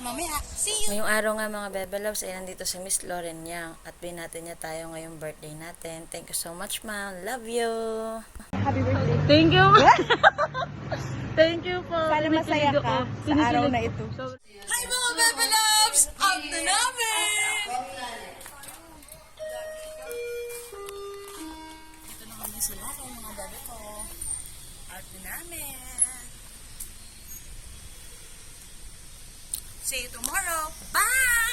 mamaya. See you! Ngayong araw nga mga Bebe Loves ay nandito si Miss Lauren Yang at binati niya tayo ngayong birthday natin. Thank you so much, ma'am. Love you! Happy birthday. Thank you! Thank you po. Sana masaya ka sa araw na ito. Hi mga Bebe Loves! Out na namin! Ito na kami sa laro mga bebe ko. Out na namin. See you tomorrow. Bye!